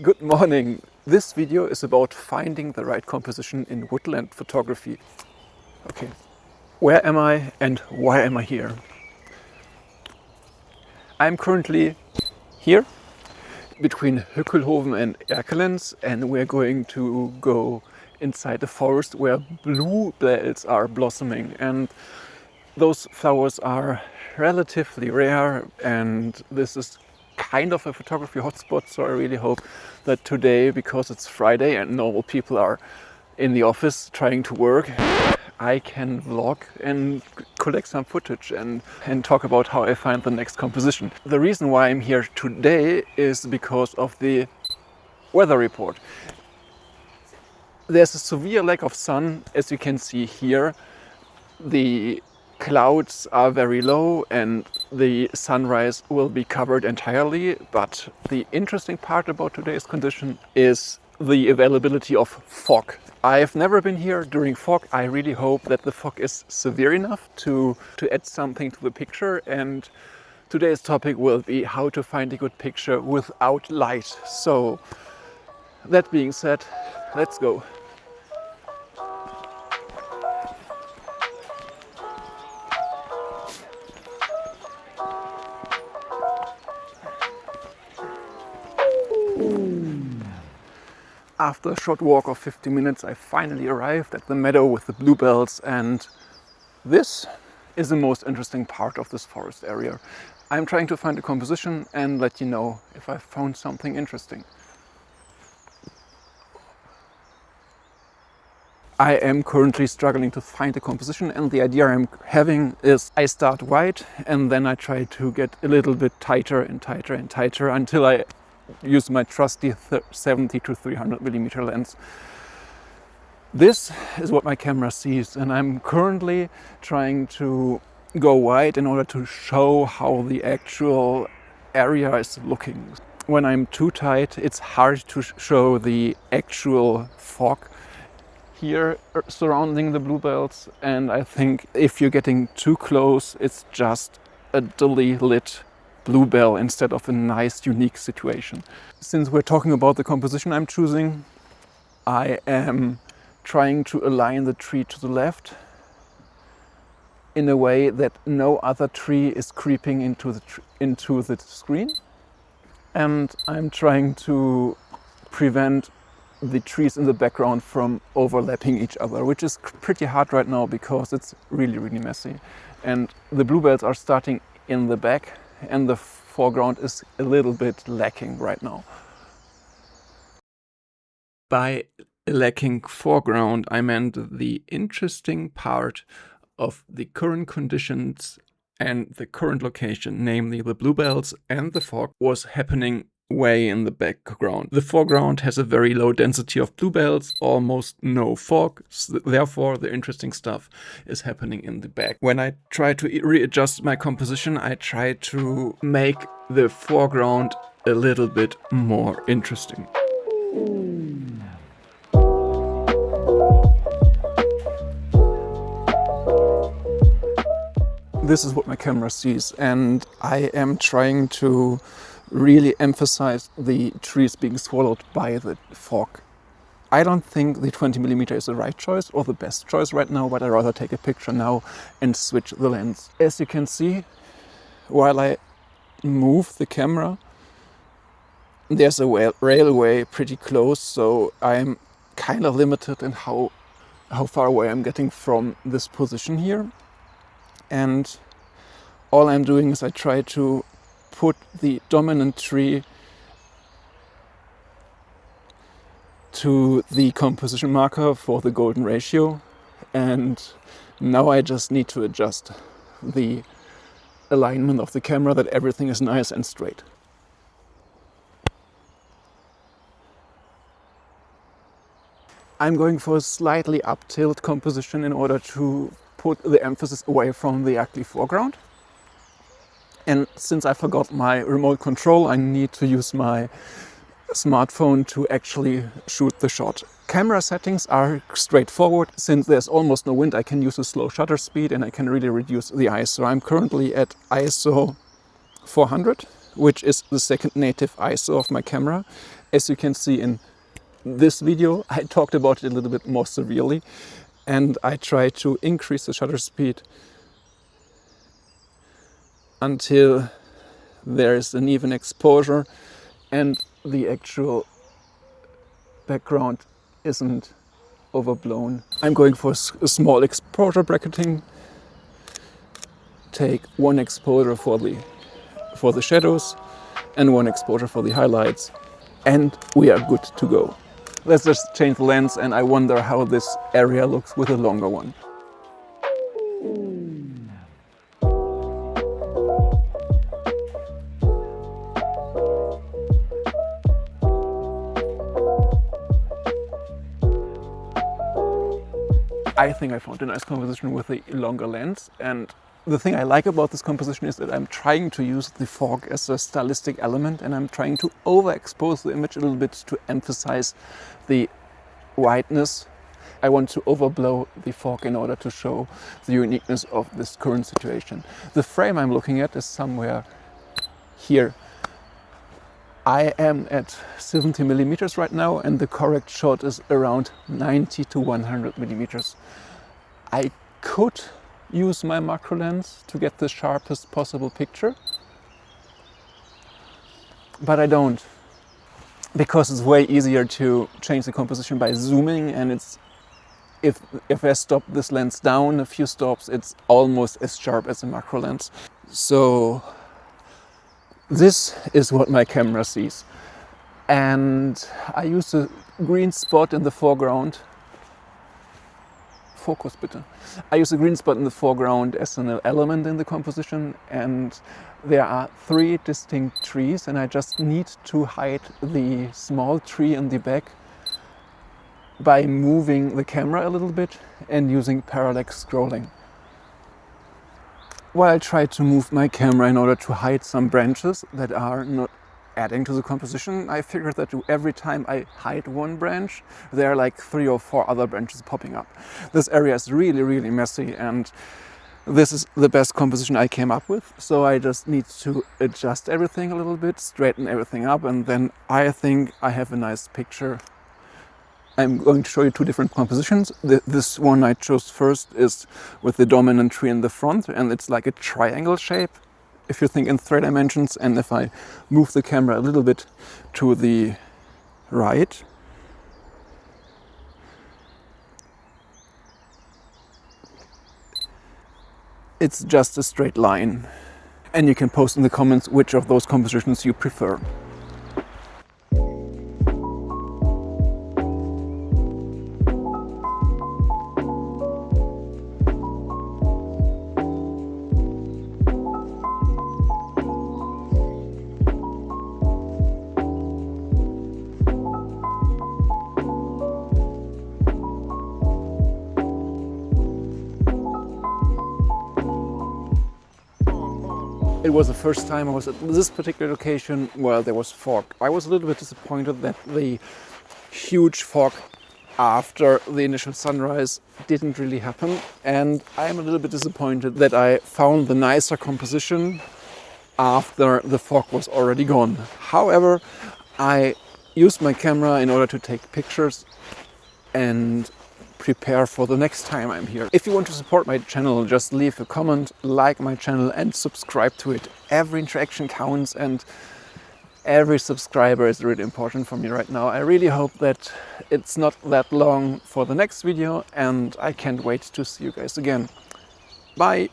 Good morning. This video is about finding the right composition in woodland photography. Okay, where am I and why am I here? I'm currently here between Hückelhoven and Erkelens, and we're going to go inside the forest where bluebells are blossoming, and those flowers are relatively rare, and this is kind of a photography hotspot, so I really hope that today, because it's Friday and normal people are in the office trying to work, I can vlog and collect some footage and talk about how I find the next composition. The reason why I'm here today is because of the weather report. There's a severe lack of sun, as you can see here. The clouds are very low and the sunrise will be covered entirely, but the interesting part about today's condition is the availability of fog. I've never been here during fog. I really hope that the fog is severe enough to add something to the picture, and today's topic will be how to find a good picture without light. So that being said, let's go. After a short walk of 50 minutes, I finally arrived at the meadow with the bluebells, and this is the most interesting part of this forest area. I'm trying to find a composition and let you know if I found something interesting. I am currently struggling to find a composition, and the idea I'm having is I start wide and then I try to get a little bit tighter and tighter and tighter until I use my trusty 70 to 300 millimeter lens. This is what my camera sees, and I'm currently trying to go wide in order to show how the actual area is looking. When I'm too tight, it's hard to show the actual fog here surrounding the bluebells, and I think if you're getting too close, it's just a dully lit bluebell instead of a nice, unique situation. Since we're talking about the composition I'm choosing, I am trying to align the tree to the left in a way that no other tree is creeping into the screen, and I'm trying to prevent the trees in the background from overlapping each other, which is pretty hard right now because it's really messy, and the bluebells are starting in the back and the foreground is a little bit lacking right now. By lacking foreground, I meant the interesting part of the current conditions and the current location, namely the bluebells and the fog, was happening way in the background. The foreground has a very low density of bluebells, almost no fog, so therefore the interesting stuff is happening in the back. When I try to readjust my composition, I try to make the foreground a little bit more interesting. This is what my camera sees, and I am trying to really emphasize the trees being swallowed by the fog. I don't think the 20mm is the right choice or the best choice right now, but I'd rather take a picture now and switch the lens. As you can see, while I move the camera, there's a railway pretty close, so I'm kind of limited in how far away I'm getting from this position here. And all I'm doing is I try to put the dominant tree to the composition marker for the golden ratio, and now I just need to adjust the alignment of the camera that everything is nice and straight. I'm going for a slightly up tilt composition in order to put the emphasis away from the ugly foreground. And since I forgot my remote control, I need to use my smartphone to actually shoot the shot. Camera settings are straightforward. Since there's almost no wind, I can use a slow shutter speed and I can really reduce the ISO. I'm currently at ISO 400 which is the second native ISO of my camera. As you can see in this video, I talked about it a little bit more severely, and I try to increase the shutter speed until there is an even exposure and the actual background isn't overblown. I'm going for a small exposure bracketing. Take one exposure for the shadows and one exposure for the highlights, and we are good to go. Let's just change the lens, and I wonder how this area looks with a longer one. I think I found a nice composition with a longer lens, and the thing I like about this composition is that I'm trying to use the fog as a stylistic element, and I'm trying to overexpose the image a little bit to emphasize the whiteness. I want to overblow the fog in order to show the uniqueness of this current situation. The frame I'm looking at is somewhere here. I am at 70 millimeters right now, and the correct shot is around 90 to 100 millimeters. I could use my macro lens to get the sharpest possible picture, but I don't, because it's way easier to change the composition by zooming, and it's if I stop this lens down a few stops, it's almost as sharp as a macro lens. So this is what my camera sees, and I use a green spot in the foreground. Focus bitte. I use a green spot in the foreground as an element in the composition, and there are 3 distinct trees, and I just need to hide the small tree in the back by moving the camera a little bit and using parallax scrolling. While I try to move my camera in order to hide some branches that are not adding to the composition, I figured that every time I hide one branch, there are like 3 or 4 other branches popping up. This area is really, really messy, and this is the best composition I came up with. So I just need to adjust everything a little bit, straighten everything up, and then I think I have a nice picture. I'm going to show you 2 different compositions. This one I chose first is with the dominant tree in the front, and it's like a triangle shape, if you think in 3 dimensions. And if I move the camera a little bit to the right, it's just a straight line. And you can post in the comments which of those compositions you prefer. It was the first time I was at this particular location where there was fog. I was a little bit disappointed that the huge fog after the initial sunrise didn't really happen, and I'm a little bit disappointed that I found the nicer composition after the fog was already gone. However, I used my camera in order to take pictures and prepare for the next time I'm here. If you want to support my channel, just leave a comment, like my channel, and subscribe to it. Every interaction counts, and every subscriber is really important for me right now. I really hope that it's not that long for the next video, and I can't wait to see you guys again. Bye!